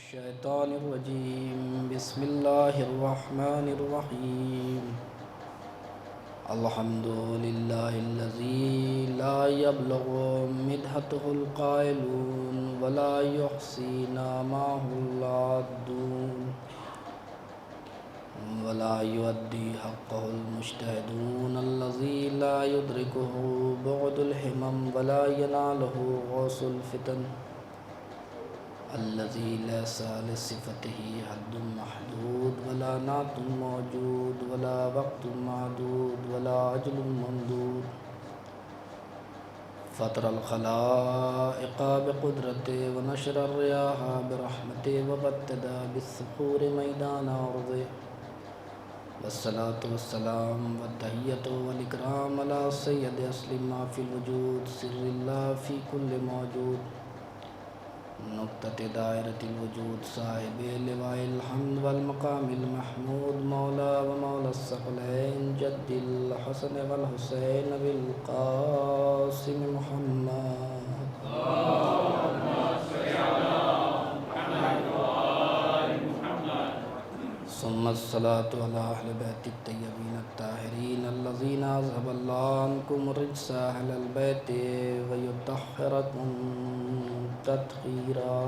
الشيطان الرجيم بسم الله الرحمن الرحيم الحمد لله الذي لا يبلغ مدحته القائلون ولا يحصي نعمه العادون ولا يؤدي حقه المجتهدون الذي لا يدركه بعد الهمم ولا يناله غوث الفتن الذي ليس لصفته حد محدود ولا نعت موجود ولا وقت معدود ولا أجل ممدود فطر الخلائق بقدرته ونشر الرياح برحمته وابتدى بالصخور ميدان أرضه والصلاة والسلام والتحية والإكرام على سيد أصل ما في الوجود سر الله في كل موجود نقطة دائرة الوجود صاحب لواء الحمد والمقام المحمود مولا ومولا الثقلين جد الحسن والحسين بالقاسم محمد ثم الصلاة على أهل بيت الطيبين الطاهرين الذين أذهب الله عنكم الرجس أهل البيت ويطهركم تطهيرا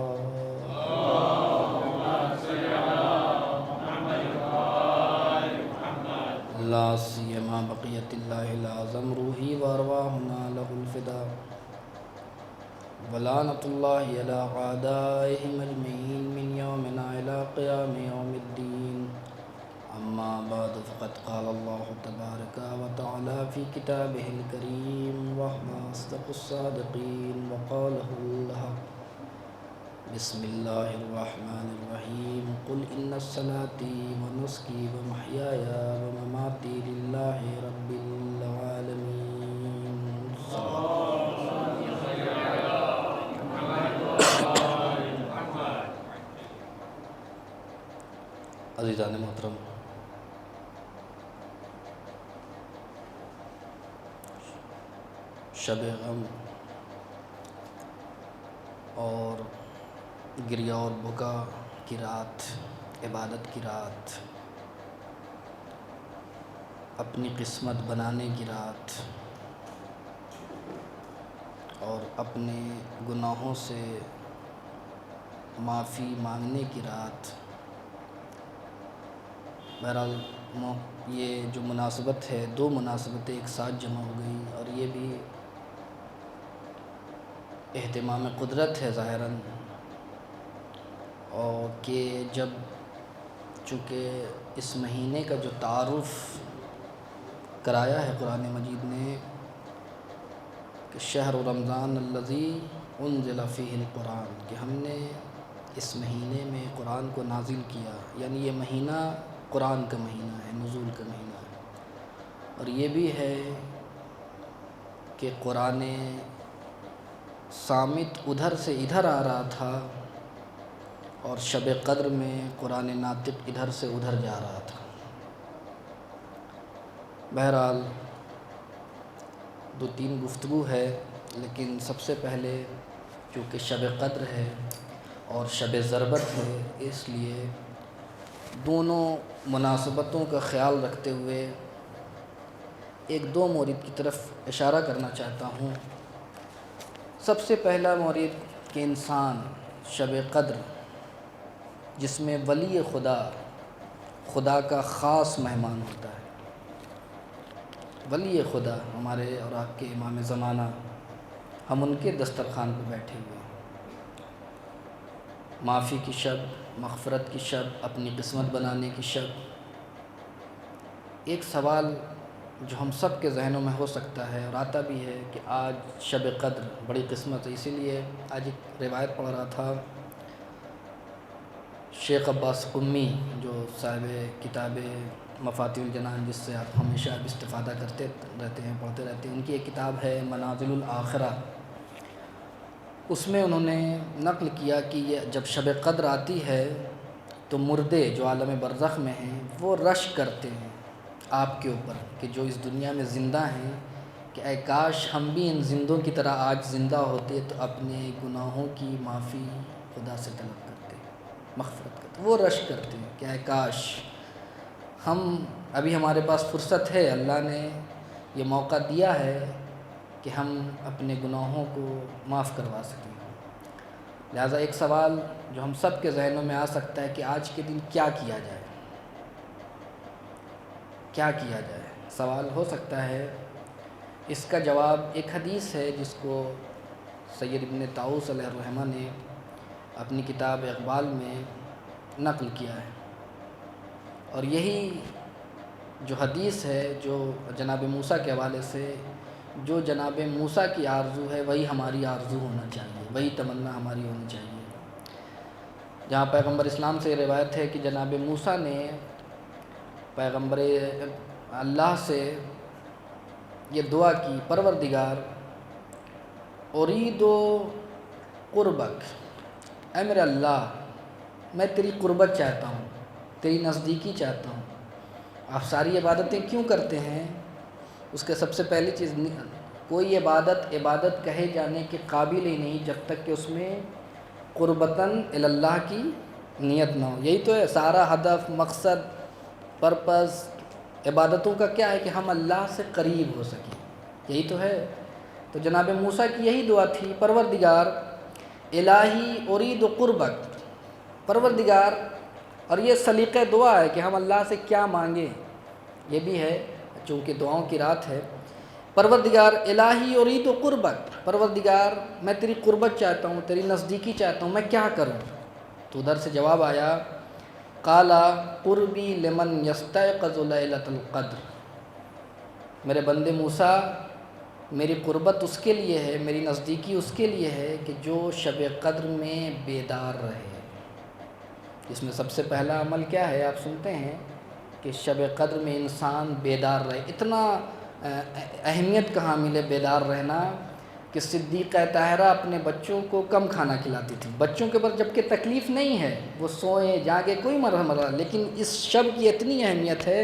لا سيما بقية الله الأعظم روحي وأرواحنا له الفداء ولعنة الله على أعدائهم أجمعين من يومنا إلى قيام يوم الدين أما بعد فقد قال الله تبارك وتعالى في كتابه الكريم وهو أصدق الصادقين وقاله الحق بسم الله الرحمن الرحيم قل إن صلاتي ونسكي ومحياي ومماتي لله رب العالمين عزیزان محترم، شب غم اور گریہ اور بکا کی رات، عبادت کی رات، اپنی قسمت بنانے کی رات اور اپنے گناہوں سے معافی مانگنے کی رات۔ بہرحال یہ جو مناسبت ہے، دو مناسبتیں ایک ساتھ جمع ہو گئی اور یہ بھی اہتمام قدرت ہے ظاہراً، اور کہ جب چونکہ اس مہینے کا جو تعارف کرایا ہے قرآن مجید نے کہ شہر رمضان الذی انزل فیہ القرآن، کہ ہم نے اس مہینے میں قرآن کو نازل کیا، یعنی یہ مہینہ قرآن کا مہینہ ہے، نزول کا مہینہ ہے، اور یہ بھی ہے کہ قرآن صامت ادھر سے ادھر آ رہا تھا اور شب قدر میں قرآن ناطق ادھر سے ادھر جا رہا تھا۔ بہرحال دو تین گفتگو ہے، لیکن سب سے پہلے چونکہ شب قدر ہے اور شب ضربت ہے، اس لیے دونوں مناسبتوں کا خیال رکھتے ہوئے ایک دو مورد کی طرف اشارہ کرنا چاہتا ہوں۔ سب سے پہلا مورد کہ انسان شب قدر جس میں ولی خدا کا خاص مہمان ہوتا ہے، ولی خدا ہمارے اور آپ کے امام زمانہ، ہم ان کے دسترخوان پہ بیٹھے ہوئے ہیں۔ معافی کی شب، مغفرت کی شب، اپنی قسمت بنانے کی شب۔ ایک سوال جو ہم سب کے ذہنوں میں ہو سکتا ہے اور آتا بھی ہے کہ آج شب قدر بڑی قسمت ہے، اسی لیے آج ایک روایت پڑھ رہا تھا، شیخ عباس قمی جو صاحب کتاب مفاتیح الجنان، جس سے آپ ہمیشہ استفادہ کرتے رہتے ہیں، پڑھتے رہتے ہیں، ان کی ایک کتاب ہے منازل الآخرہ، اس میں انہوں نے نقل کیا کہ یہ جب شب قدر آتی ہے تو مردے جو عالم برزخ میں ہیں وہ رشک کرتے ہیں آپ کے اوپر کہ جو اس دنیا میں زندہ ہیں، کہ اے کاش ہم بھی ان زندوں کی طرح آج زندہ ہوتے تو اپنے گناہوں کی معافی خدا سے طلب کرتے۔ مغفرت کرتے ہیں، وہ رش کرتے ہیں کہ اے کاش ہم ابھی ہمارے پاس فرصت ہے، اللہ نے یہ موقع دیا ہے کہ ہم اپنے گناہوں کو معاف کروا سکیں۔ لہٰذا ایک سوال جو ہم سب کے ذہنوں میں آ سکتا ہے کہ آج کے دن کیا کیا جائے، کیا کیا جائے؟ سوال ہو سکتا ہے۔ اس کا جواب ایک حدیث ہے جس کو سید ابن طاؤس علیہ الرحمہ نے اپنی کتاب اقبال میں نقل کیا ہے، اور یہی جو حدیث ہے جو جناب موسیٰ کے حوالے سے، جو جناب موسیٰ کی آرزو ہے وہی ہماری آرزو ہونا چاہیے، وہی تمنا ہماری ہونی چاہیے۔ جہاں پیغمبر اسلام سے روایت ہے کہ جناب موسیٰ نے پیغمبر اللہ سے یہ دعا کی، پروردگار ارید قربک، اے میرے اللہ میں تیری قربت چاہتا ہوں، تیری نزدیکی چاہتا ہوں۔ آپ ساری عبادتیں کیوں کرتے ہیں؟ اس کے سب سے پہلی چیز، کوئی عبادت کہے جانے کے قابل ہی نہیں جب تک کہ اس میں قربتاً اللہ کی نیت نہ ہو۔ یہی تو ہے سارا ہدف، مقصد، پرپز عبادتوں کا، کیا ہے کہ ہم اللہ سے قریب ہو سکیں، یہی تو ہے۔ تو جناب موسیٰ کی یہی دعا تھی، پروردگار الہی ارید قربک، پروردگار، اور یہ سلیقہ دعا ہے کہ ہم اللہ سے کیا مانگیں، یہ بھی ہے چونکہ دعاؤں کی رات ہے۔ پروردگار الہی ارید قربک، پروردگار میں تیری قربت چاہتا ہوں، تیری نزدیکی چاہتا ہوں، میں کیا کروں؟ تو ادھر سے جواب آیا، قالا قربی لمن یستیقظ لیلۃ القدر، میرے بندے موسیٰ میری قربت اس کے لیے ہے، میری نزدیکی اس کے لیے ہے کہ جو شب قدر میں بیدار رہے۔ اس میں سب سے پہلا عمل کیا ہے؟ آپ سنتے ہیں کہ شب قدر میں انسان بیدار رہے۔ اتنا اہمیت کہاں ملے بیدار رہنا کہ صدیقہ طاہرہ اپنے بچوں کو کم کھانا کھلاتی تھی، بچوں کے اوپر جبکہ تکلیف نہیں ہے، وہ سوئیں جاگے کوئی مرحلہ، لیکن اس شب کی اتنی اہمیت ہے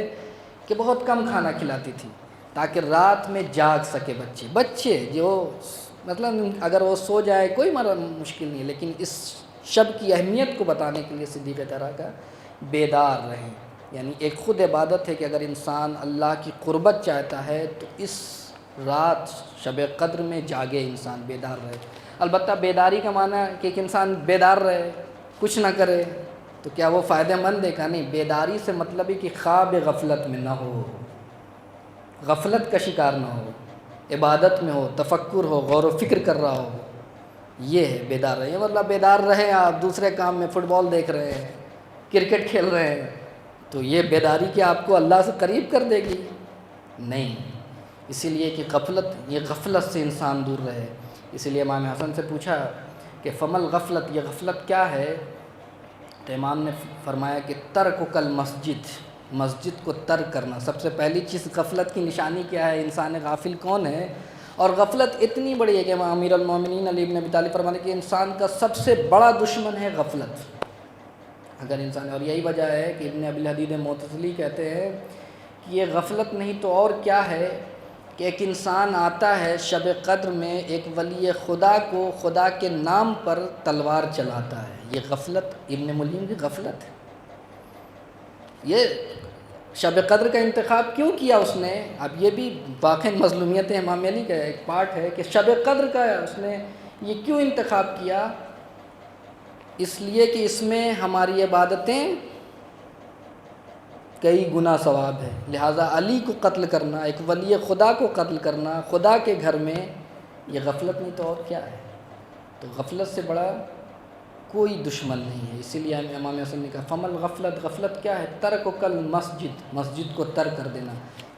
کہ بہت کم کھانا کھلاتی تھی تاکہ رات میں جاگ سکے بچے جو مطلب اگر وہ سو جائے کوئی مشکل نہیں ہے، لیکن اس شب کی اہمیت کو بتانے کے لیے صدیقہ طاہرہ کا بیدار رہیں، یعنی ایک خود عبادت ہے کہ اگر انسان اللہ کی قربت چاہتا ہے تو اس رات شب قدر میں جاگے، انسان بیدار رہے۔ البتہ بیداری کا معنی ہے کہ ایک انسان بیدار رہے کچھ نہ کرے تو کیا وہ فائدہ مند ہے؟ کا نہیں، بیداری سے مطلب ہے کہ خواب غفلت میں نہ ہو، غفلت کا شکار نہ ہو، عبادت میں ہو، تفکر ہو، غور و فکر کر رہا ہو، یہ ہے بیدار رہے۔ مطلب بیدار رہیں آپ دوسرے کام میں، فٹ بال دیکھ رہے ہیں، کرکٹ کھیل رہے ہیں، تو یہ بیداری کیا آپ کو اللہ سے قریب کر دے گی؟ نہیں، اسی لیے کہ غفلت سے انسان دور رہے۔ اسی لیے امام حسن سے پوچھا کہ فمل غفلت، یہ غفلت کیا ہے؟ تو امام نے فرمایا کہ ترک المسجد، مسجد کو ترک کرنا۔ سب سے پہلی چیز غفلت کی نشانی کیا ہے؟ انسان غافل کون ہے؟ اور غفلت اتنی بڑی ہے کہ امیر المومنین علی بن ابی طالب فرماتے ہیں کہ انسان کا سب سے بڑا دشمن ہے غفلت۔ اگر انسان، اور یہی وجہ ہے کہ ابن ابی الحدید معتزلی کہتے ہیں کہ یہ غفلت نہیں تو اور کیا ہے کہ ایک انسان آتا ہے شب قدر میں، ایک ولی خدا کو خدا کے نام پر تلوار چلاتا ہے، یہ غفلت ابن ملیم کی غفلت ہے۔ یہ شب قدر کا انتخاب کیوں کیا اس نے؟ اب یہ بھی واقعی مظلومیت امام علی کا ایک پارٹ ہے کہ شب قدر کا اس نے یہ کیوں انتخاب کیا؟ اس لیے کہ اس میں ہماری عبادتیں کئی گنا ثواب ہے، لہٰذا علی کو قتل کرنا، ایک ولی خدا کو قتل کرنا خدا کے گھر میں، یہ غفلت نہیں تو اور کیا ہے؟ تو غفلت سے بڑا کوئی دشمن نہیں ہے۔ اسی لیے امام حسن نے کہا فمل غفلت، غفلت کیا ہے؟ ترک المسجد، مسجد کو ترک کر دینا۔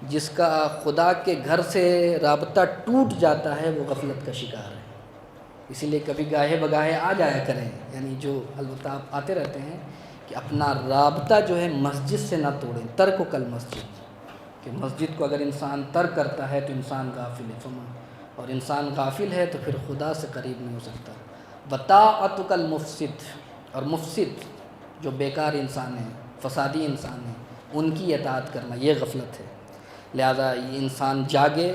جس کا خدا کے گھر سے رابطہ ٹوٹ جاتا ہے وہ غفلت کا شکار ہے۔ اسی لیے کبھی گاہے بگاہے آ جایا کریں، یعنی جو البتہ آپ آتے رہتے ہیں، کہ اپنا رابطہ جو ہے مسجد سے نہ توڑیں، ترک المسجد، کہ مسجد کو اگر انسان ترک کرتا ہے تو انسان غافل ہے، اور انسان غافل ہے تو پھر خدا سے قریب نہیں ہو سکتا۔ وطاعتک المفسد، اور مفسد جو بیکار انسان ہیں، فسادی انسان ہیں، ان کی اطاعت کرنا، یہ غفلت ہے۔ لہذا یہ انسان جاگے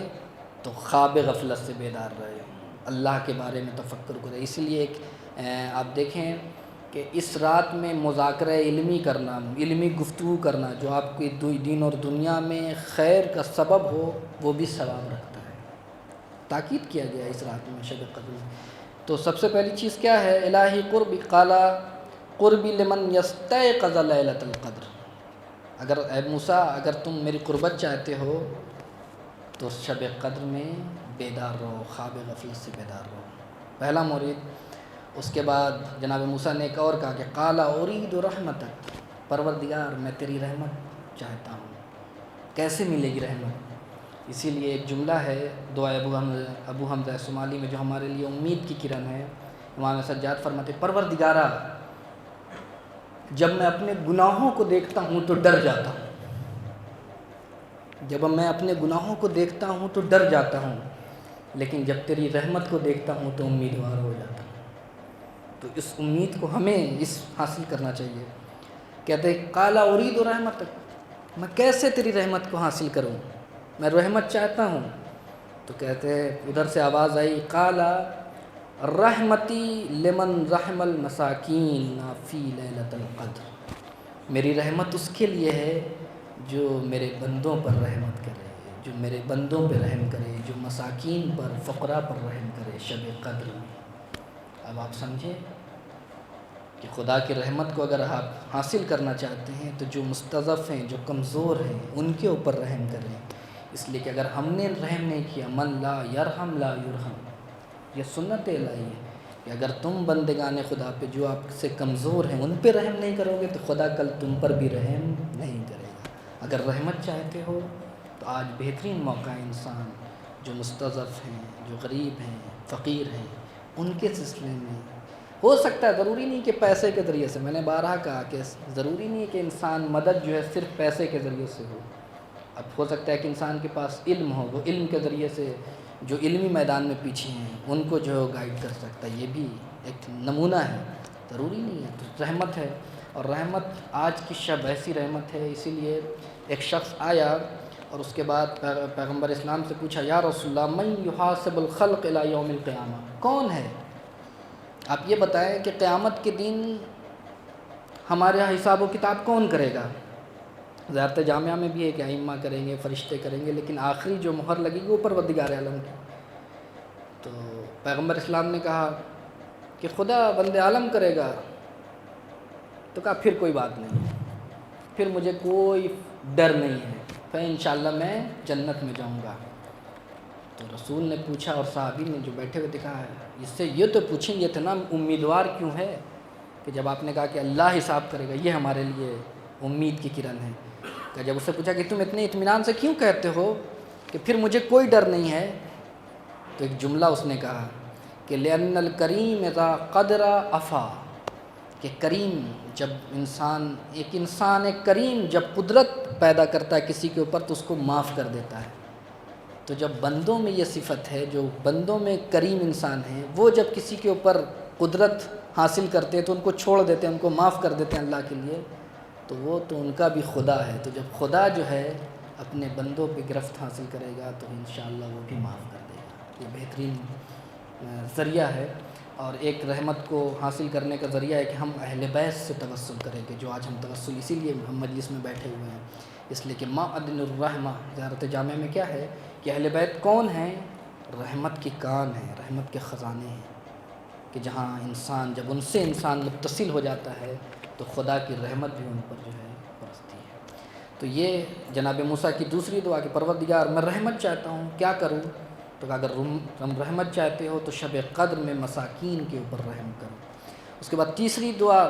تو خواب غفلت سے بیدار رہے، اللہ کے بارے میں تفکر کرے۔ اسی لیے ایک آپ دیکھیں کہ اس رات میں مذاکرہ علمی کرنا، علمی گفتگو کرنا جو آپ کے دین اور دنیا میں خیر کا سبب ہو، وہ بھی ثواب رکھتا ہے۔ تاکید کیا گیا اس رات میں، شب قدر میں۔ تو سب سے پہلی چیز کیا ہے؟ الہی قرب، قال قربی لمن یستیقظ لیلۃ القدر۔ اگر اے موسیٰ، اگر تم میری قربت چاہتے ہو تو شب قدر میں بیدار رہو، خواب غفلت سے بیدار رہو، پہلا مورد۔ اس کے بعد جناب موسیٰ نے ایک اور کہا کہ قال ارید رحمتک، پروردگار میں تیری رحمت چاہتا ہوں۔ کیسے ملے گی رحمت؟ اسی لیے ایک جملہ ہے دعائے ابو حمزہ صومالی میں جو ہمارے لیے امید کی کرن ہے۔ امام سجاد فرماتے پروردگارا، جب میں اپنے گناہوں کو دیکھتا ہوں تو ڈر جاتا ہوں، جب میں اپنے گناہوں کو دیکھتا ہوں تو ڈر جاتا ہوں، لیکن جب تیری رحمت کو دیکھتا ہوں تو امیدوار ہو جاتا ہوں۔ تو اس امید کو ہمیں اس حاصل کرنا چاہیے۔ کہتے ہیں قال ارید رحمتک، میں کیسے تیری رحمت کو حاصل کروں؟ میں رحمت چاہتا ہوں۔ تو کہتے ہیں ادھر سے آواز آئی قال رحمتی لمن رحم المساکین فی لیلۃ القدر، میری رحمت اس کے لیے ہے جو میرے بندوں پر رحمت کرے، جو میرے بندوں پہ رحم کرے، جو مساکین پر، فقراء پر رحم کرے شب قدر میں۔ اب آپ سمجھیں کہ خدا کی رحمت کو اگر آپ حاصل کرنا چاہتے ہیں تو جو مستضعف ہیں، جو کمزور ہیں، ان کے اوپر رحم کریں، اس لیے کہ اگر ہم نے رحم نہیں کیا، من لا یرحم لا یرحم، یہ سنت الہی ہے کہ اگر تم بندگان خدا پہ جو آپ سے کمزور ہیں ان پہ رحم نہیں کرو گے تو خدا کل تم پر بھی رحم نہیں کرے گا۔ اگر رحمت چاہتے ہو تو آج بہترین موقع ہے، انسان جو مستضعف ہیں، جو غریب ہیں، فقیر ہیں، ان کے سلسلے میں ہو سکتا ہے، ضروری نہیں کہ پیسے کے ذریعے سے، میں نے بارہا کہا کہ ضروری نہیں ہے کہ انسان مدد جو ہے صرف پیسے کے ذریعے سے ہو۔ اب ہو سکتا ہے کہ انسان کے پاس علم ہو، وہ علم کے ذریعے سے جو علمی میدان میں پیچھے ہیں ان کو جو ہے گائیڈ کر سکتا ہے، یہ بھی ایک نمونہ ہے، ضروری نہیں ہے۔ تو رحمت ہے، اور رحمت آج کی شب ایسی رحمت ہے، اسی لیے ایک شخص آیا اور اس کے بعد پیغمبر اسلام سے پوچھا یا رسول اللہ من یحاسب الخلق الی یوم القیامہ، کون ہے آپ یہ بتائیں کہ قیامت کے دن ہمارے یہاں حساب و کتاب کون کرے گا؟ زیارت جامعہ میں بھی ہے کہ ائمہ کریں گے، فرشتے کریں گے، لیکن آخری جو مہر لگے گی وہ پروردگار عالم کی۔ تو پیغمبر اسلام نے کہا کہ خدا بند عالم کرے گا، تو کہا پھر کوئی بات نہیں، پھر مجھے کوئی ڈر نہیں ہے، پھر انشاءاللہ میں جنت میں جاؤں گا۔ تو رسول نے پوچھا اور صحابی نے جو بیٹھے ہوئے دکھا ہے اس سے یہ تو پوچھیں گے اتنا امیدوار کیوں ہے کہ جب آپ نے کہا کہ اللہ حساب کرے گا، یہ ہمارے لیے امید کی کرن ہے۔ کہ جب اس سے پوچھا کہ تم اتنے اطمینان سے کیوں کہتے ہو کہ پھر مجھے کوئی ڈر نہیں ہے، تو ایک جملہ اس نے کہا کہ لِأَنَّ الْكَرِيمَ اِذَا قَدْرَ عَفَا، کہ کریم جب ایک کریم جب قدرت پیدا کرتا ہے کسی کے اوپر تو اس کو معاف کر دیتا ہے۔ تو جب بندوں میں یہ صفت ہے، جو بندوں میں کریم انسان ہیں، وہ جب کسی کے اوپر قدرت حاصل کرتے ہیں تو ان کو چھوڑ دیتے ہیں، ان کو معاف کر دیتے ہیں اللہ کے لیے، تو وہ تو ان کا بھی خدا ہے۔ تو جب خدا جو ہے اپنے بندوں پہ گرفت حاصل کرے گا تو انشاءاللہ وہ بھی معاف کر دے گا۔ یہ بہترین ذریعہ ہے، اور ایک رحمت کو حاصل کرنے کا ذریعہ ہے کہ ہم اہل بیت سے توسل کریں گے، جو آج ہم توسل اسی لیے ہم مجلس میں بیٹھے ہوئے ہیں، اس لیے کہ معدن الرحمہ زیارت جامعہ میں کیا ہے کہ اہل بیت کون ہیں؟ رحمت کی کان ہیں، رحمت کے خزانے ہیں، کہ جہاں انسان جب ان سے انسان متصل ہو جاتا ہے تو خدا کی رحمت بھی ان پر جو ہے برستی ہے۔ تو یہ جناب موسیٰ کی دوسری دعا کہ پروردگار میں رحمت چاہتا ہوں، کیا کروں؟ تو اگر تم رحمت چاہتے ہو تو شب قدر میں مساکین کے اوپر رحم کرو۔ اس کے بعد تیسری دعا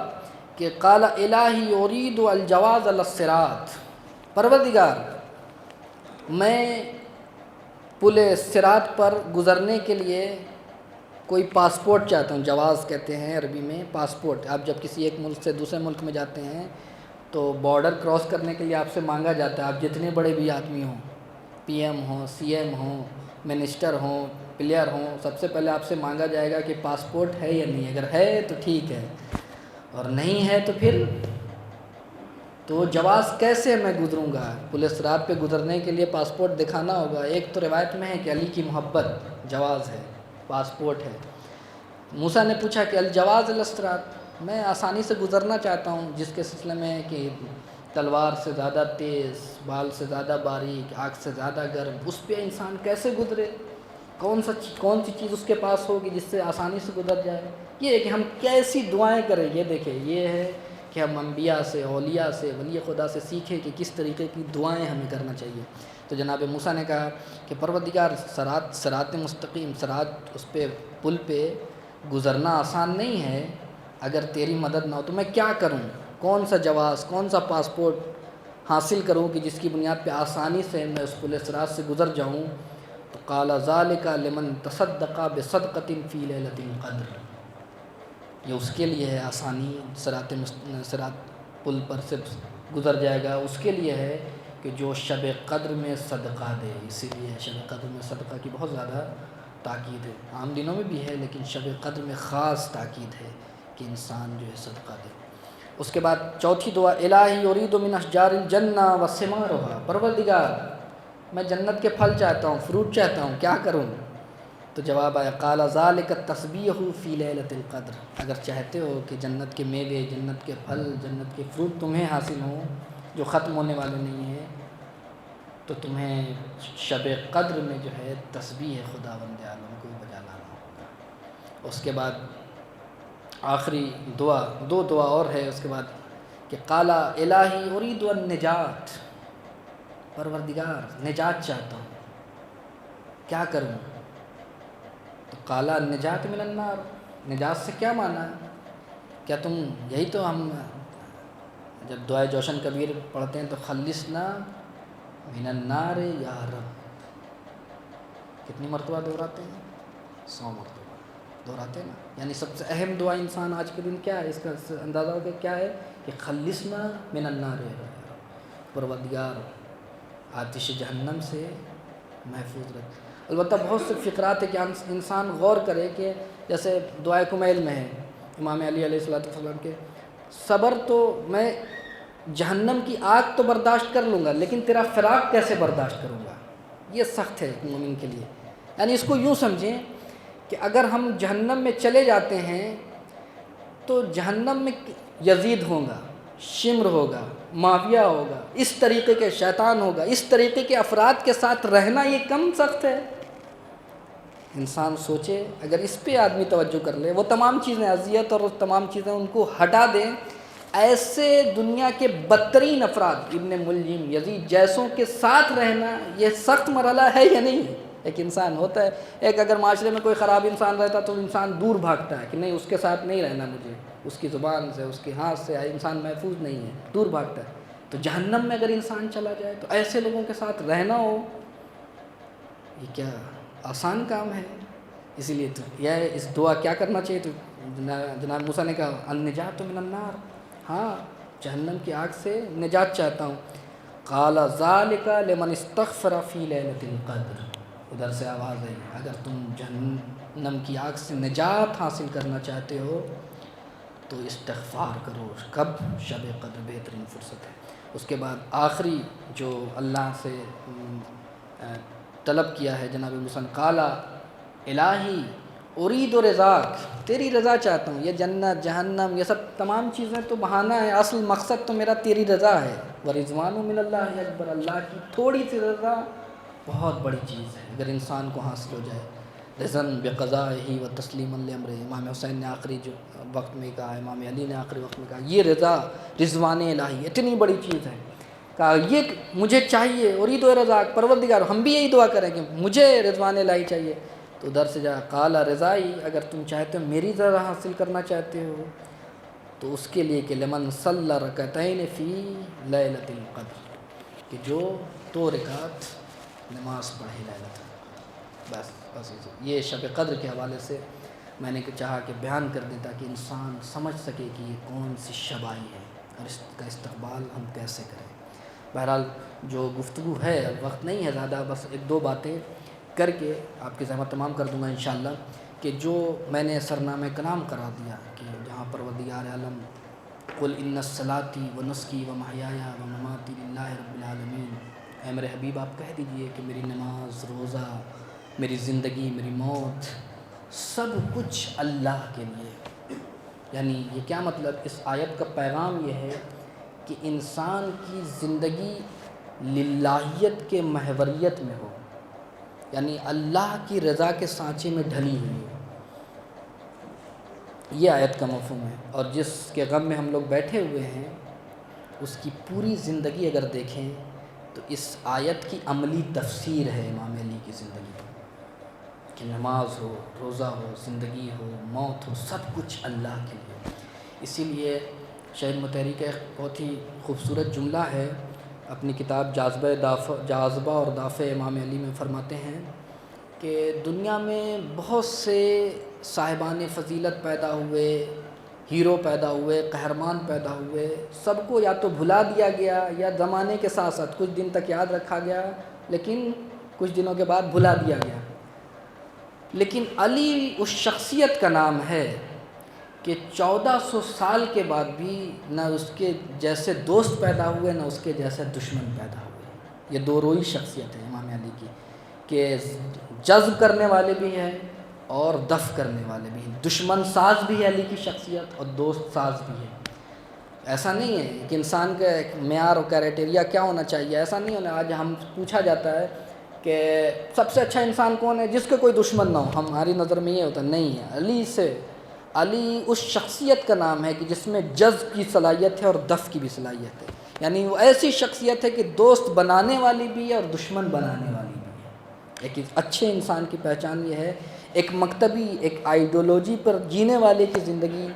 کہ قال الہی ارید الجواز علی الصراط، پروردگار میں پل صراط پر گزرنے کے لیے کوئی پاسپورٹ چاہتا ہوں، جواز کہتے ہیں عربی میں پاسپورٹ۔ آپ جب کسی ایک ملک سے دوسرے ملک میں جاتے ہیں تو بارڈر کراس کرنے کے لیے آپ سے مانگا جاتا ہے، آپ جتنے بڑے بھی آدمی ہوں، پی ایم ہوں، سی ایم ہوں، منسٹر ہوں، پلیئر ہوں، سب سے پہلے آپ سے مانگا جائے گا کہ پاسپورٹ ہے یا نہیں، اگر ہے تو ٹھیک ہے، اور نہیں ہے تو پھر تو جواز کیسے میں گزروں گا؟ پل صراط پہ گزرنے کے لیے پاسپورٹ دکھانا ہوگا۔ ایک تو روایت میں ہے کہ علی کی محبت جواز ہے، پاسپورٹ ہے۔ موسیٰ نے پوچھا کہ الجواز علی الصراط، میں آسانی سے گزرنا چاہتا ہوں، جس کے سلسلے میں کہ تلوار سے زیادہ تیز، بال سے زیادہ باریک، آگ سے زیادہ گرم، اس پہ انسان کیسے گزرے؟ کون سی چیز اس کے پاس ہوگی جس سے آسانی سے گزر جائے؟ یہ ہے کہ ہم کیسی دعائیں کریں. یہ دیکھیں، یہ ہے کہ ہم انبیاء سے، اولیاء سے، ولی خدا سے سیکھیں کہ کس طریقے کی دعائیں ہمیں کرنا چاہیے. تو جناب موسیٰ نے کہا کہ پروردگار، صراط مستقیم، اس پہ پل پہ گزرنا آسان نہیں ہے. اگر تیری مدد نہ ہو تو میں کیا کروں؟ کون سا جواز، کون سا پاسپورٹ حاصل کروں کہ جس کی بنیاد پہ آسانی سے میں اس پل صراط سے گزر جاؤں؟ تو قال ذالک لمن تصدق بصدقۃ فی لیلۃ القدر. یہ اس کے لیے ہے آسانی، صراط پل پر سے گزر جائے گا، اس کے لیے ہے کہ جو شب قدر میں صدقہ دے. اسی لیے شب قدر میں صدقہ کی بہت زیادہ تاکید ہے. عام دنوں میں بھی ہے، لیکن شب قدر میں خاص تاکید ہے کہ انسان جو ہے صدقہ دے. اس کے بعد چوتھی دعا، الہی ارید من اشجار الجنہ وثمارها. پروردگار، میں جنت کے پھل چاہتا ہوں، فروٹ چاہتا ہوں، کیا کروں؟ تو جواب آیا، قال ذالک التسبیح فی لیلۃ القدر. اگر چاہتے ہو کہ جنت کے میوے، جنت کے پھل، جنت کے فروٹ تمہیں حاصل ہوں جو ختم ہونے والے نہیں ہیں، تو تمہیں شب قدر میں جو ہے تسبیح خداوند عالم کو بجا لانا ہوگا. اس کے بعد آخری دعا، دو دعا اور ہے اس کے بعد، کہ قال الہی ارید النجات. پروردگار، نجات چاہتا ہوں، کیا کروں؟ تو قال النجات من النار. نجات سے کیا مانا ہے؟ کیا تم یہی تو ہم جب دعائے جوشن کبیر پڑھتے ہیں تو خلصنا من النار یا رب، کتنی مرتبہ دہراتے ہیں؟ 100 مرتبہ دہراتے ہیں نا. یعنی سب سے اہم دعا انسان آج کے دن کیا ہے؟ اس کا اندازہ ہو کہ کیا ہے؟ کہ خلصنا من النار یا رب، پروردگار آتش جہنم سے محفوظ رکھ. البتہ بہت سے فقرات ہے کہ انسان غور کرے کہ جیسے دعائے کمیل میں ہے امام علی علیہ السلام کے، صبر تو میں جہنم کی آگ تو برداشت کر لوں گا، لیکن تیرا فراق کیسے برداشت کروں گا؟ یہ سخت ہے ایک مومن کے لیے. یعنی اس کو یوں سمجھیں کہ اگر ہم جہنم میں چلے جاتے ہیں تو جہنم میں یزید ہوگا، شمر ہوگا، معاویہ ہوگا، اس طریقے کے شیطان ہوگا، اس طریقے کے افراد کے ساتھ رہنا یہ کم سخت ہے. انسان سوچے اگر اس پہ آدمی توجہ کر لے، وہ تمام چیزیں، اذیت اور تمام چیزیں ان کو ہٹا دیں. ایسے دنیا کے بدترین افراد، ابن ملجم، یزید جیسوں کے ساتھ رہنا یہ سخت مرحلہ ہے یا نہیں؟ ایک انسان ہوتا ہے، ایک اگر معاشرے میں کوئی خراب انسان رہتا تو انسان دور بھاگتا ہے کہ نہیں، اس کے ساتھ نہیں رہنا مجھے، اس کی زبان سے، اس کے ہاتھ سے انسان محفوظ نہیں ہے، دور بھاگتا ہے. تو جہنم میں اگر انسان چلا جائے تو ایسے لوگوں کے ساتھ رہنا ہو، یہ کیا آسان کام ہے؟ اسی لیے تو یہ اس دعا کیا کرنا چاہیے. تو جناب موسیٰ نے کہا النجات من النار، ہاں جہنم کی آگ سے نجات چاہتا ہوں. قال ذالک لمن استغفر فی لیلۃ القدر. ادھر سے آواز آئی، اگر تم جہنم کی آگ سے نجات حاصل کرنا چاہتے ہو تو استغفار کرو. کب؟ شب قدر بہترین فرصت ہے. اس کے بعد آخری جو اللہ سے طلب کیا ہے جناب موسیٰ نے، قال الہی ارید رضاک. تیری رضا چاہتا ہوں. یہ جنت، جہنم، یہ سب تمام چیزیں تو بہانہ ہے، اصل مقصد تو میرا تیری رضا ہے. ورضوان من اللہ اکبر. اللہ کی تھوڑی سی رضا بہت بڑی چیز ہے اگر انسان کو حاصل ہو جائے. رضن بقضائہ و تسلیما لامرہ. امام حسین نے آخری جو وقت میں کہا، امام علی نے آخری وقت میں کہا، یہ رضا، رضوان الہی اتنی بڑی چیز ہے. کہا یہ مجھے چاہیے، ارید و رضاک. پروردگار، ہم بھی یہی دعا کریں کہ مجھے رضوان الہی چاہیے. تو ادھر سے جا قال رضائی، اگر تم چاہتے ہو میری رضا حاصل کرنا چاہتے ہو تو اس کے لیے کہ لمن صلی رکعتین فی لیلۃ القدر، کہ جو 2 رکعت نماز پڑھے لیلۃ القدر. بس یہ شب قدر کے حوالے سے میں نے چاہا کہ بیان کر دیں تاکہ انسان سمجھ سکے کہ یہ کون سی شب آئی ہے اور اس کا استقبال ہم کیسے کریں. بہرحال جو گفتگو ہے، وقت نہیں ہے زیادہ، بس 1-2 باتیں کر کے آپ کی زحمت تمام کر دوں گا انشاءاللہ. کہ جو میں نے سرنامہ کلام کرا دیا کہ جہاں پروردگار عالم قل ان صلاتی و نسکی و محیای و مماتی للہ رب العالمین، اے میرے حبیب آپ کہہ دیجئے کہ میری نماز، روزہ، میری زندگی، میری موت، سب کچھ اللہ کے لیے. یعنی یہ کیا مطلب؟ اس آیت کا پیغام یہ ہے کہ انسان کی زندگی للہیت کے محوریت میں ہو، یعنی اللہ کی رضا کے سانچے میں ڈھلی ہوئی ہو۔ یہ آیت کا مفہوم ہے، اور جس کے غم میں ہم لوگ بیٹھے ہوئے ہیں اس کی پوری زندگی اگر دیکھیں تو اس آیت کی عملی تفسیر ہے امام علی کی زندگی کہ نماز ہو، روزہ ہو، زندگی ہو، موت ہو، سب کچھ اللہ کے لیے۔ اسی لیے شاعر متحری کا ایک بہت ہی خوبصورت جملہ ہے، اپنی کتاب جاذبہ اور دافع امام علی میں فرماتے ہیں کہ دنیا میں بہت سے صاحبان فضیلت پیدا ہوئے، ہیرو پیدا ہوئے، قہرمان پیدا ہوئے، سب کو یا تو بھلا دیا گیا یا زمانے کے ساتھ ساتھ کچھ دن تک یاد رکھا گیا لیکن کچھ دنوں کے بعد بھلا دیا گیا۔ لیکن علی اس شخصیت کا نام ہے کہ 1400 سال کے بعد بھی نہ اس کے جیسے دوست پیدا ہوئے نہ اس کے جیسے دشمن پیدا ہوئے۔ یہ دو روئی شخصیت ہے امام علی کی کہ جذب کرنے والے بھی ہیں اور دفع کرنے والے بھی ہیں، دشمن ساز بھی ہے علی کی شخصیت اور دوست ساز بھی ہے۔ ایسا نہیں ہے کہ انسان کا ایک معیار اور کرائٹیریا کیا ہونا چاہیے، ایسا نہیں ہونا۔ آج ہم پوچھا جاتا ہے کہ سب سے اچھا انسان کون ہے؟ جس کے کوئی دشمن نہ ہو، ہماری نظر میں یہ ہوتا نہیں ہے۔ علی اس شخصیت کا نام ہے کہ جس میں جذب کی صلاحیت ہے اور دفع کی بھی صلاحیت ہے، یعنی وہ ایسی شخصیت ہے کہ دوست بنانے والی بھی ہے اور دشمن بنانے والی بھی ہے۔ ایک اچھے انسان کی پہچان یہ ہے، ایک مکتبی ایک آئیڈیولوجی پر جینے والے کی زندگی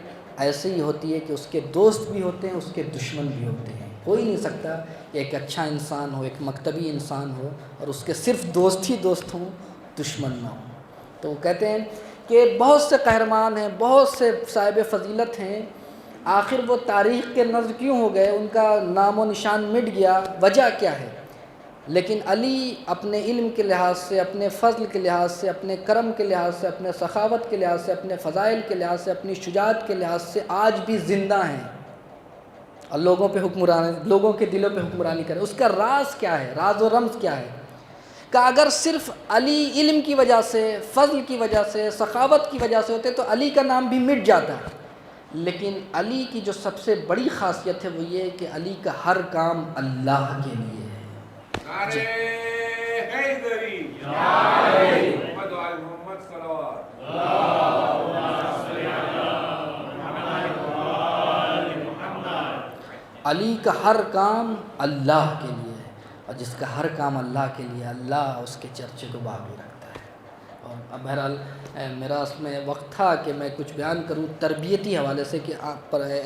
ایسے ہی ہوتی ہے کہ اس کے دوست بھی ہوتے ہیں، اس کے دشمن بھی ہوتے ہیں۔ ہو ہی نہیں سکتا کہ ایک اچھا انسان ہو، ایک مکتبی انسان ہو اور اس کے صرف دوست ہی دوست ہوں، دشمن نہ ہوں۔ تو وہ کہتے ہیں کہ بہت سے قہرمان ہیں، بہت سے صاحب فضیلت ہیں، آخر وہ تاریخ کے نظر کیوں ہو گئے؟ ان کا نام و نشان مٹ گیا، وجہ کیا ہے؟ لیکن علی اپنے علم کے لحاظ سے، اپنے فضل کے لحاظ سے، اپنے کرم کے لحاظ سے، اپنے سخاوت کے لحاظ سے، اپنے فضائل کے لحاظ سے، اپنی شجاعت کے لحاظ سے آج بھی زندہ ہیں اور لوگوں کے دلوں پہ حکمرانی کریں۔ اس کا راز کیا ہے؟ راز و رمز کیا ہے؟ کہ اگر صرف علی علم کی وجہ سے، فضل کی وجہ سے، سخاوت کی وجہ سے ہوتے تو علی کا نام بھی مٹ جاتا۔ لیکن علی کی جو سب سے بڑی خاصیت ہے وہ یہ کہ علی کا ہر کام اللہ کے لیے ہے۔ نعرہ حیدری، نعرہ محمد و آل محمد صلوات، علی کا ہر کام اللہ کے لیے ہے، اور جس کا ہر کام اللہ کے لیے، اللہ اس کے چرچے کو باقی رکھتا ہے۔ اور اب بہرحال میرا اس میں وقت تھا کہ میں کچھ بیان کروں تربیتی حوالے سے کہ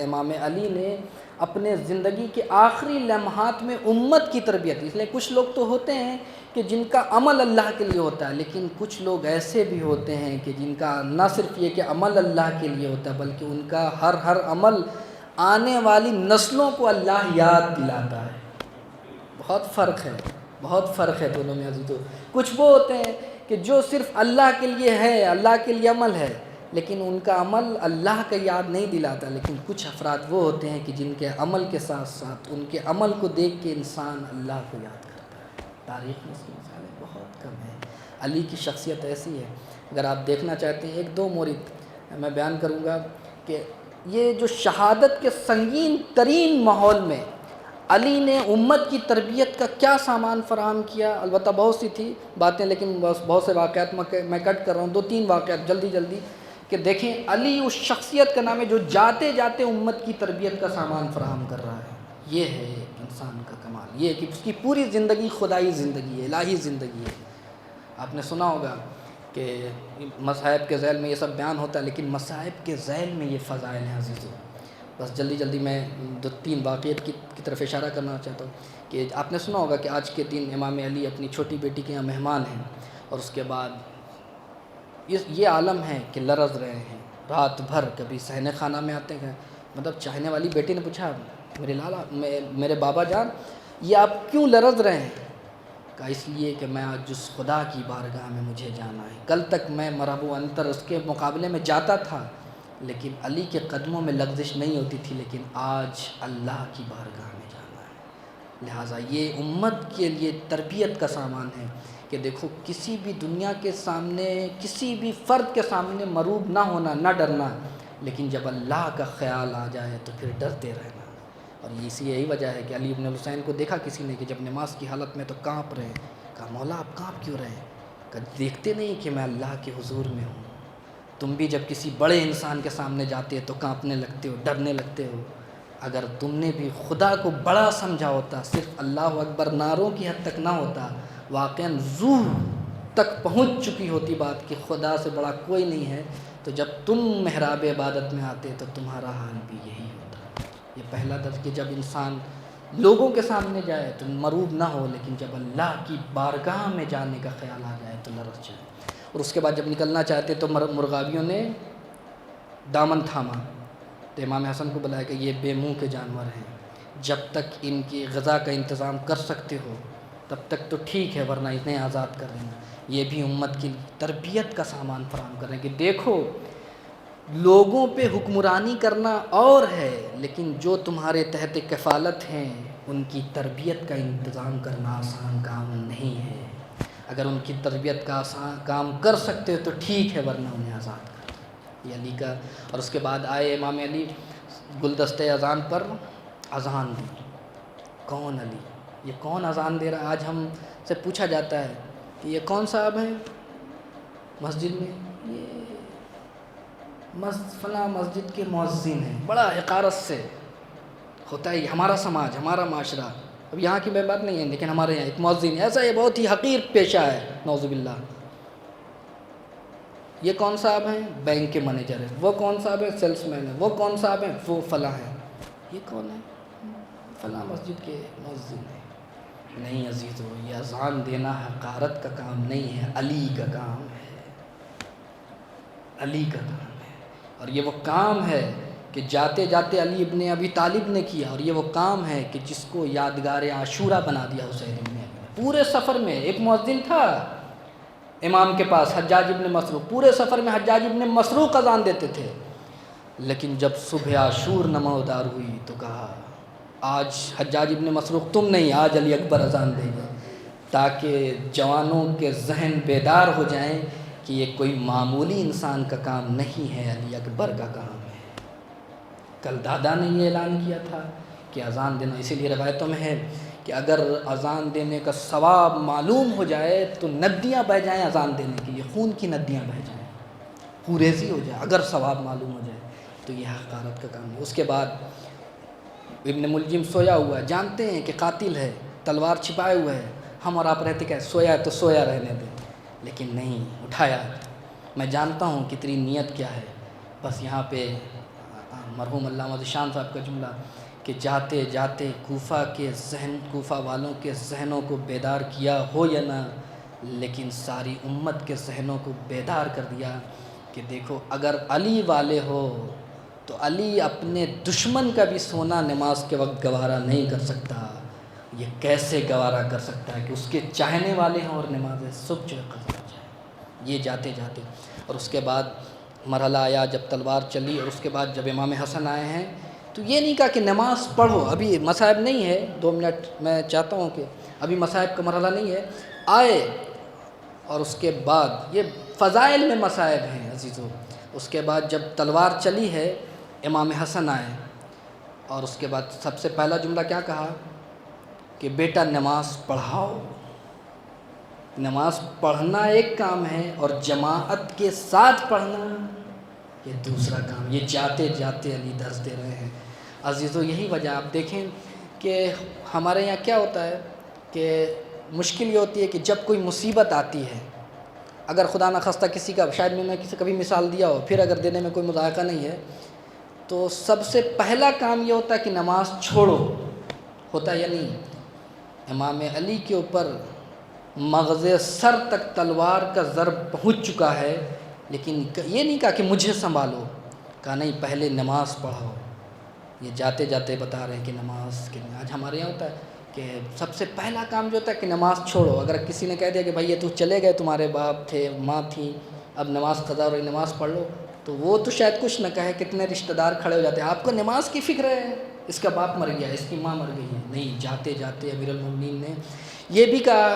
امام علی نے اپنے زندگی کے آخری لمحات میں امت کی تربیت، اس لیے کچھ لوگ تو ہوتے ہیں کہ جن کا عمل اللہ کے لیے ہوتا ہے، لیکن کچھ لوگ ایسے بھی ہوتے ہیں کہ جن کا نہ صرف یہ کہ عمل اللہ کے لیے ہوتا ہے بلکہ ان کا ہر عمل آنے والی نسلوں کو اللہ یاد دلاتا ہے۔ بہت فرق ہے دونوں میں عزیزو۔ کچھ وہ ہوتے ہیں کہ جو صرف اللہ کے لیے ہے، اللہ کے لیے عمل ہے، لیکن ان کا عمل اللہ کا یاد نہیں دلاتا۔ لیکن کچھ افراد وہ ہوتے ہیں کہ جن کے عمل کے ساتھ ساتھ ان کے عمل کو دیکھ کے انسان اللہ کو یاد کرتا ہے۔ تاریخ میں اس کی مثالیں بہت کم ہیں۔ علی کی شخصیت ایسی ہے، اگر آپ دیکھنا چاہتے ہیں ایک دو مورد میں بیان کروں گا کہ یہ جو شہادت کے سنگین ترین ماحول میں علی نے امت کی تربیت کا کیا سامان فراہم کیا، البتہ بہت سی تھی باتیں لیکن بہت سے واقعات میں کٹ کر رہا ہوں، 2-3 واقعات جلدی کہ دیکھیں علی اس شخصیت کا نام ہے جو جاتے جاتے امت کی تربیت کا سامان فراہم کر رہا ہے۔ یہ ہے ایک انسان کا کمال، یہ کہ اس کی پوری زندگی خدائی زندگی ہے، الہی زندگی ہے۔ آپ نے سنا ہوگا کہ مصائب کے ذیل میں یہ سب بیان ہوتا ہے، لیکن مصائب کے ذیل میں یہ فضائل ہیں عزیزو۔ بس جلدی میں 2-3 واقعات کی طرف اشارہ کرنا چاہتا ہوں کہ آپ نے سنا ہوگا کہ آج کے دن امام علی اپنی چھوٹی بیٹی کے یہاں مہمان ہیں، اور اس کے بعد یہ عالم ہے کہ لرز رہے ہیں رات بھر، کبھی صحن خانہ میں آتے ہیں، مطلب چاہنے والی بیٹی نے پوچھا میرے لالا میرے بابا جان یہ آپ کیوں لرز رہے ہیں؟ کہا اس لیے کہ میں آج جس خدا کی بارگاہ میں مجھے جانا ہے، کل تک میں مرحب و انتر اس کے مقابلے میں جاتا تھا لیکن علی کے قدموں میں لغزش نہیں ہوتی تھی، لیکن آج اللہ کی بارگاہ میں جانا ہے۔ لہٰذا یہ امت کے لیے تربیت کا سامان ہے کہ دیکھو کسی بھی دنیا کے سامنے، کسی بھی فرد کے سامنے مروب نہ ہونا، نہ ڈرنا، لیکن جب اللہ کا خیال آ جائے تو پھر ڈرتے رہنا۔ اور یہی وجہ ہے کہ علی بن الحسین کو دیکھا کسی نے کہ جب نماز کی حالت میں تو کانپ رہے ہیں، کہا مولا آپ کانپ کیوں رہے ہیں؟ کہ دیکھتے نہیں کہ میں اللہ کے حضور میں ہوں؟ تم بھی جب کسی بڑے انسان کے سامنے جاتے ہو تو کانپنے لگتے ہو، ڈرنے لگتے ہو۔ اگر تم نے بھی خدا کو بڑا سمجھا ہوتا، صرف اللہ اکبر نعروں کی حد تک نہ ہوتا، واقعاً روح تک پہنچ چکی ہوتی بات کہ خدا سے بڑا کوئی نہیں ہے، تو جب تم محراب عبادت میں آتے تو تمہارا حال بھی یہی ہوتا۔ یہ پہلا درس کہ جب انسان لوگوں کے سامنے جائے تو مروب نہ ہو، لیکن جب اللہ کی بارگاہ میں جانے کا خیال آ جائے تو لرز جائے۔ اور اس کے بعد جب نکلنا چاہتے تو مرغابیوں نے دامن تھاما، تو امام حسن کو بلایا کہ یہ بے منہ کے جانور ہیں، جب تک ان کی غذا کا انتظام کر سکتے ہو تب تک تو ٹھیک ہے، ورنہ انہیں آزاد کر دینا۔ یہ بھی امت کی تربیت کا سامان فراہم کر رہے ہیں کہ دیکھو لوگوں پہ حکمرانی کرنا اور ہے، لیکن جو تمہارے تحت کفالت ہیں ان کی تربیت کا انتظام کرنا آسان کام نہیں ہے۔ اگر ان کی تربیت کا آسان کام کر سکتے ہو تو ٹھیک ہے، ورنہ انہیں آزاد کر دو۔ یہ علی کا۔ اور اس کے بعد آئے امام علی، گلدستہ اذان پر اذان دی۔ کون علی؟ یہ کون اذان دے رہا ہے؟ آج ہم سے پوچھا جاتا ہے کہ یہ کون صاحب ہیں مسجد میں؟ یہ فلاں مسجد کے مؤذن ہیں۔ بڑا حقارت سے ہوتا ہے ہمارا سماج، ہمارا معاشرہ۔ اب یہاں کی میں بات نہیں ہے، لیکن ہمارے یہاں ایک مؤذن ایسا، یہ بہت ہی حقیر پیشہ ہے، نعوذ باللہ۔ یہ کون صاحب ہیں؟ بینک کے مینیجر ہیں۔ وہ کون صاحب ہیں؟ سیلس مین ہیں۔ وہ کون صاحب ہیں؟ وہ فلاں ہیں۔ یہ کون ہے؟ فلاں مسجد کے مؤذن ہیں۔ نہیں عزیزو، یہ اذان دینا حقارت کا کام نہیں ہے، علی کا کام ہے، علی کا کام ہے۔ اور یہ وہ کام ہے کہ جاتے جاتے علی ابن ابی طالب نے کیا، اور یہ وہ کام ہے کہ جس کو یادگار عاشورہ بنا دیا حسین ابن علی نے۔ پورے سفر میں ایک مؤذن تھا امام کے پاس، حجاج ابن مسروق، پورے سفر میں حجاج ابن مسروق اذان دیتے تھے، لیکن جب صبح عاشور نمودار ہوئی تو کہا آج حجاج ابن مسروق تم نہیں، آج علی اکبر اذان دیں گے، تاکہ جوانوں کے ذہن بیدار ہو جائیں کہ یہ کوئی معمولی انسان کا کام نہیں ہے، علی اکبر کا کام ہے۔ کل دادا نے یہ اعلان کیا تھا کہ اذان دینا، اسی لیے روایتوں میں ہے کہ اگر اذان دینے کا ثواب معلوم ہو جائے تو ندیاں بہہ جائیں اذان دینے کے لیے، خون کی ندیاں بہہ جائیں، خوریزی ہو جائے اگر ثواب معلوم ہو جائے، تو یہ حقارت کا کام ہے۔ اس کے بعد ابن ملجم سویا ہوا ہے، جانتے ہیں کہ قاتل ہے، تلوار چھپائے ہوئے ہے، ہم اور آپ رہتے کہ سویا ہے تو سویا رہنے دیں، لیکن نہیں، اٹھایا۔ میں جانتا ہوں کہ تیری نیت کیا ہے، بس یہاں پہ مرحوم علامہ ذیشان صاحب کا جملہ کہ جاتے جاتے کوفہ والوں کے ذہنوں کو بیدار کیا ہو یا نہ، لیکن ساری امت کے ذہنوں کو بیدار کر دیا کہ دیکھو اگر علی والے ہو تو علی اپنے دشمن کا بھی سونا نماز کے وقت گوارا نہیں کر سکتا، یہ کیسے گوارا کر سکتا ہے کہ اس کے چاہنے والے ہوں اور نماز صبح جو ہے قضا ہو جائے۔ یہ جاتے جاتے، اور اس کے بعد مرحلہ آیا جب تلوار چلی، اور اس کے بعد جب امام حسن آئے ہیں تو یہ نہیں کہا کہ نماز پڑھو، ابھی مصائب نہیں ہے، 2 منٹ میں چاہتا ہوں کہ ابھی مصائب کا مرحلہ نہیں ہے، آئے اور اس کے بعد یہ فضائل میں مصائب ہیں عزیزو۔ اس کے بعد جب تلوار چلی ہے امام حسن آئے، اور اس کے بعد سب سے پہلا جملہ کیا کہا کہ بیٹا نماز پڑھاؤ۔ نماز پڑھنا ایک کام ہے اور جماعت کے ساتھ پڑھنا یہ دوسرا کام۔ یہ جاتے جاتے علی درس دے رہے ہیں عزیزو۔ یہی وجہ آپ دیکھیں کہ ہمارے یہاں کیا ہوتا ہے کہ مشکل یہ ہوتی ہے کہ جب کوئی مصیبت آتی ہے، اگر خدا نخواستہ کسی کا، شاید میں نے کبھی مثال دیا ہو، پھر اگر دینے میں کوئی مذائقہ نہیں ہے، تو سب سے پہلا کام یہ ہوتا ہے کہ نماز چھوڑو، ہوتا ہے یا نہیں؟ امام علی کے اوپر مغز سر تک تلوار کا ضرب پہنچ چکا ہے، لیکن یہ نہیں کہا کہ مجھے سنبھالو، کہا نہیں پہلے نماز پڑھو۔ یہ جاتے جاتے بتا رہے ہیں کہ نماز کے لیے آج ہمارے یہاں ہوتا ہے کہ سب سے پہلا کام جو ہوتا ہے کہ نماز چھوڑو۔ اگر کسی نے کہہ دیا کہ بھائی یہ تو چلے گئے، تمہارے باپ تھے، ماں تھی، اب نماز قضا ہو رہی، نماز پڑھ لو، تو وہ تو شاید کچھ نہ کہے، کتنے رشتہ دار کھڑے ہو جاتے ہیں، آپ کو نماز کی فکر ہے، اس کا باپ مر گیا، اس کی ماں مر گئی ہے۔ نہیں، جاتے جاتے امیر المومنین نے یہ بھی کہا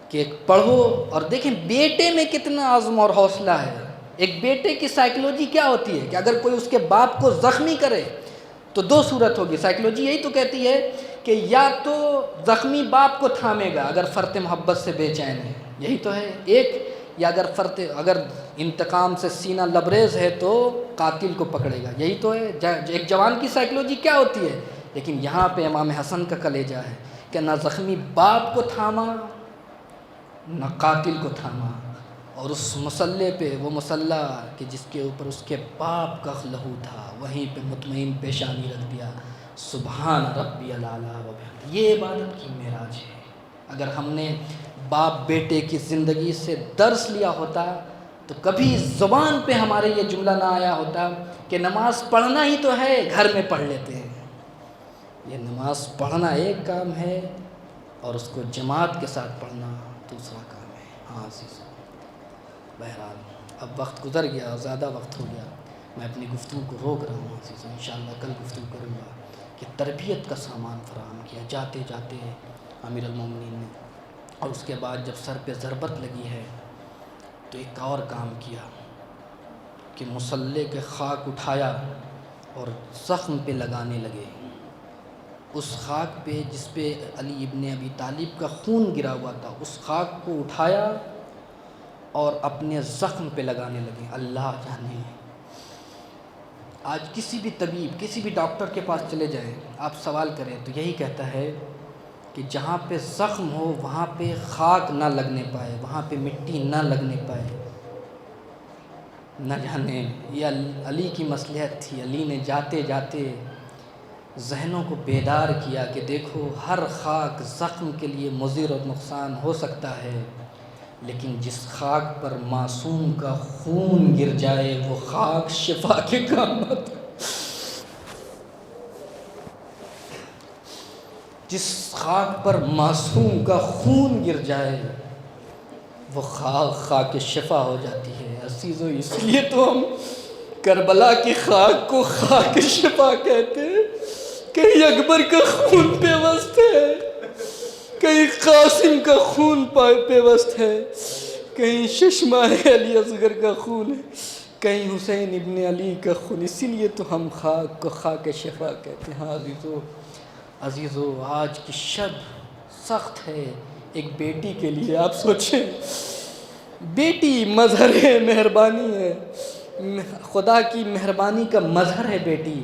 کہ پڑھو، اور دیکھیں بیٹے میں کتنا عزم اور حوصلہ ہے۔ ایک بیٹے کی سائیکلوجی کیا ہوتی ہے کہ اگر کوئی اس کے باپ کو زخمی کرے تو دو صورت ہوگی. سائیکلوجی یہی تو کہتی ہے کہ یا تو زخمی باپ کو تھامے گا اگر فرط محبت سے بے چین ہے، یہی تو ہے ایک، یا اگر انتقام سے سینہ لبریز ہے تو قاتل کو پکڑے گا، یہی تو ہے. ایک جوان کی سائیکلوجی کیا ہوتی ہے. لیکن یہاں پہ امام حسن کا کلیجہ ہے کہ نہ زخمی باپ کو تھاما نہ قاتل کو تھاما، اور اس مسلح پہ، وہ مسلح کہ جس کے اوپر اس کے باپ کا لہو تھا، وہیں پہ مطمئن پیشانی رکھ دیا. سبحان ربی الاعلیٰ و بحمدہ. یہ عبادت کی معراج ہے. اگر ہم نے باپ بیٹے کی زندگی سے درس لیا ہوتا تو کبھی زبان پہ ہمارے یہ جملہ نہ آیا ہوتا کہ نماز پڑھنا ہی تو ہے، گھر میں پڑھ لیتے ہیں. یہ نماز پڑھنا ایک کام ہے اور اس کو جماعت کے ساتھ پڑھنا دوسرا کام ہے. ہاں عزیز، بہرحال اب وقت گزر گیا، زیادہ وقت ہو گیا، میں اپنی گفتگو کو روک رہا ہوں عزیز. انشاءاللہ کل گفتگو کروں گا کہ تربیت کا سامان فراہم کیا جاتے جاتے امیر المومنین نے، اور اس کے بعد جب سر پہ ضربت لگی ہے تو ایک اور کام کیا کہ مسلح کے خاک اٹھایا اور زخم پہ لگانے لگے. اس خاک پہ جس پہ علی ابن ابی طالب کا خون گرا ہوا تھا، اس خاک کو اٹھایا اور اپنے زخم پہ لگانے لگے. اللہ جانے، آج کسی بھی طبیب، کسی بھی ڈاکٹر کے پاس چلے جائیں، آپ سوال کریں تو یہی کہتا ہے کہ جہاں پہ زخم ہو وہاں پہ خاک نہ لگنے پائے، وہاں پہ مٹی نہ لگنے پائے. نہ جانے یہ علی کی مصلحت تھی. علی نے جاتے جاتے ذہنوں کو بیدار کیا کہ دیکھو ہر خاک زخم کے لیے مضر اور نقصان ہو سکتا ہے، لیکن جس خاک پر معصوم کا خون گر جائے وہ خاک شفا کے کام آتا. جس خاک پر معصوم کا خون گر جائے وہ خاک شفا ہو جاتی ہے. عزیزو، اس لیے تو ہم کربلا کی خاک کو خاک شفا کہتے ہیں. کہیں اکبر کا خون پیوست ہے، کہیں قاسم کا خون پیوست ہے، کہیں ششماہ علی اصغر کا خون ہے، کہیں حسین ابن علی کا خون. اسی لیے تو ہم خاک کو خاک شفا کہتے ہیں. ہاں عزیزو، آج کی شب سخت ہے ایک بیٹی کے لیے. آپ سوچیں، بیٹی مظہر مہربانی ہے، خدا کی مہربانی کا مظہر ہے بیٹی.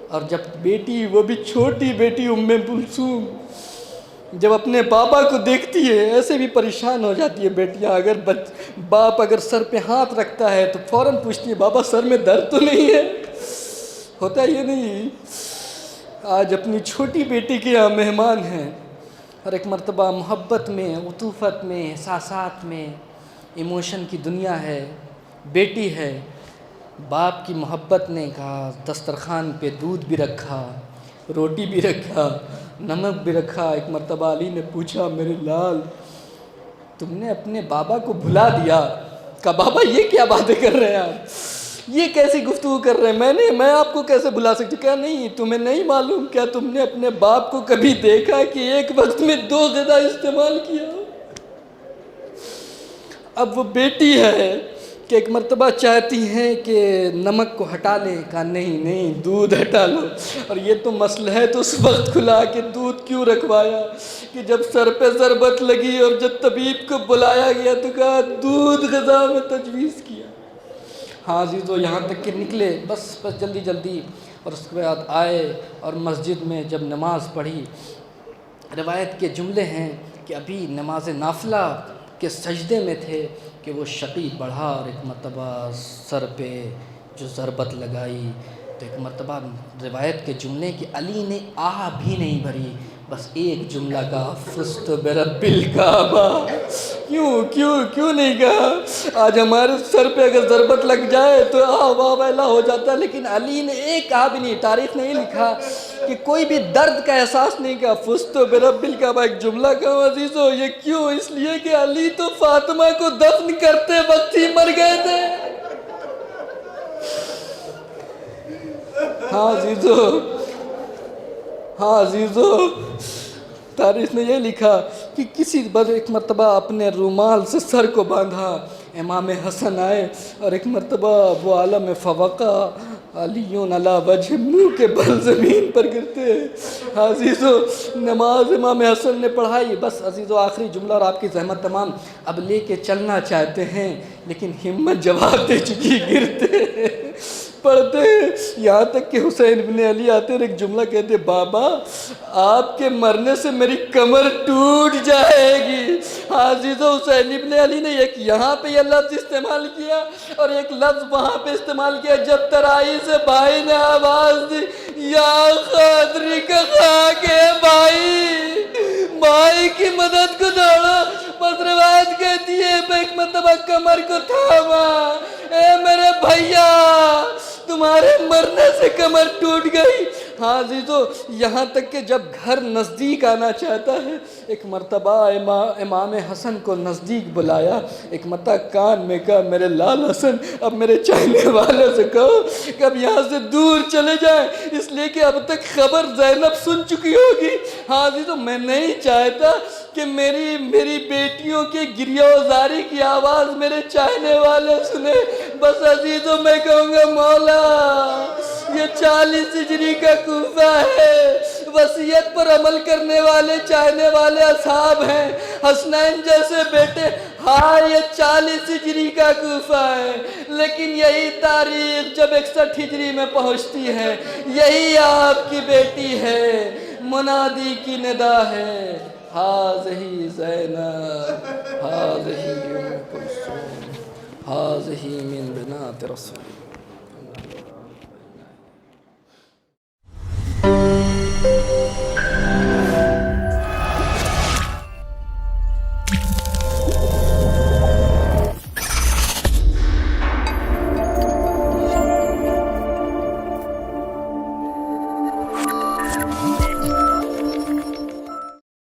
اور جب بیٹی، وہ بھی چھوٹی بیٹی ام کلثوم، جب اپنے بابا کو دیکھتی ہے ایسے بھی پریشان ہو جاتی ہے بیٹیاں. اگر باپ اگر سر پہ ہاتھ رکھتا ہے تو فوراً پوچھتی ہے بابا سر میں درد تو نہیں ہے؟ ہوتا یہ نہیں؟ آج اپنی چھوٹی بیٹی کے یہاں مہمان ہیں، اور ایک مرتبہ محبت میں، عطوفت میں، احساسات میں، ایموشن کی دنیا ہے. بیٹی ہے، باپ کی محبت نے کہا دسترخوان پہ دودھ بھی رکھا، روٹی بھی رکھا، نمک بھی رکھا. ایک مرتبہ علی نے پوچھا میرے لال تم نے اپنے بابا کو بھلا دیا؟ کہا بابا یہ کیا باتیں کر رہے ہیں آپ، یہ کیسی گفتگو کر رہے ہیں، میں آپ کو کیسے بھلا سکتی؟ کہا نہیں، تمہیں نہیں معلوم کیا تم نے اپنے باپ کو کبھی دیکھا کہ ایک وقت میں 2 غذا استعمال کیا؟ اب وہ بیٹی ہے کہ ایک مرتبہ چاہتی ہیں کہ نمک کو ہٹا لیں. کہا نہیں دودھ ہٹا لو. اور یہ تو مسئلہ ہے تو اس وقت کھلا کہ دودھ کیوں رکھوایا کہ جب سر پہ ضربت لگی اور جب طبیب کو بلایا گیا تو کہا دودھ غذا میں تجویز کیا. ہاں عزیزو، یہاں تک کہ نکلے بس جلدی، اور اس کے بعد آئے اور مسجد میں جب نماز پڑھی. روایت کے جملے ہیں کہ ابھی نماز نافلہ کے سجدے میں تھے کہ وہ شقی بڑھا اور ایک مرتبہ سر پہ جو ضربت لگائی. تو ایک مرتبہ روایت کے جملے کہ علی نے آہ بھی نہیں بھری، بس ایک جملہ کہا فزت برب الکعبہ. کیوں نہیں کہا؟ آج ہمارے سر پہ اگر ضربت لگ جائے تو آہ واہ ویلا ہو جاتا ہے، لیکن علی نے ایک کہا بھی نہیں. تاریخ نے یہ لکھا کہ کوئی بھی درد کا احساس نہیں کیا. فزت برب الکعبہ ایک جملہ کہا عزیزو. یہ کیوں؟ اس لیے کہ علی تو فاطمہ کو دفن کرتے وقت ہی مر گئے تھے. ہاں عزیزو، تاریخ نے یہ لکھا کہ کسی ایک مرتبہ اپنے رومال سے سر کو باندھا. امام حسن آئے اور ایک مرتبہ وہ عالم فوقہ علیون علی وجہ منہ کے بل زمین پر گرتے ہیں۔ عزیزو نماز امام حسن نے پڑھائی، بس عزیزو آخری جملہ اور آپ کی زحمت تمام، اب لے کے چلنا چاہتے ہیں لیکن ہمت جواب دے چکی، گرتے ہیں، پڑھتے ہیں، یہاں تک کہ حسین بن علی آتے ہیں، ایک جملہ کہتے ہیں بابا آپ کے مرنے سے میری کمر ٹوٹ جائے گی۔ عزیزو حسین ابن علی نے ایک یہاں پہ یہ لفظ استعمال کیا اور ایک لفظ وہاں پہ استعمال کیا، جب ترائی سے بھائی نے آواز دی یا قادری کا خاک ہے بھائی، بھائی کی مدد کو دوڑو۔ بس روایت کہتی ہے ایک مرتبہ کمر کو تھاما، اے میرے بھائیا تمہارے مرنے سے کمر ٹوٹ گئی۔ ہاں عزیزو یہاں تک کہ جب گھر نزدیک آنا چاہتا ہے، ایک مرتبہ امام حسن کو نزدیک بلایا، ایک مرتبہ کان میں کہا میرے لال حسن اب میرے چاہنے والوں سے کہو کہ اب یہاں سے دور چلے جائیں، اس لیے کہ اب تک خبر زینب سن چکی ہوگی۔ ہاں عزیزو میں نہیں چاہتا کہ میری بیٹیوں کی گریہ و زاری کی آواز میرے چاہنے والے سنے۔ بس عزیزو میں کہوں گا مولا یہ 40 ہجری کا کوفہ ہے، وصیت پر عمل کرنے والے چاہنے والے اصحاب ہیں، حسنین جیسے بیٹے، ہاں یہ 40 ہجری کا کوفہ ہے، لیکن یہی تاریخ جب 61 ہجری میں پہنچتی ہے، یہی آپ کی بیٹی ہے، منادی کی ندا ہے ہاذہی زینب ہاذہی ام کلثوم ہاذہی من بنات رسول اللہ۔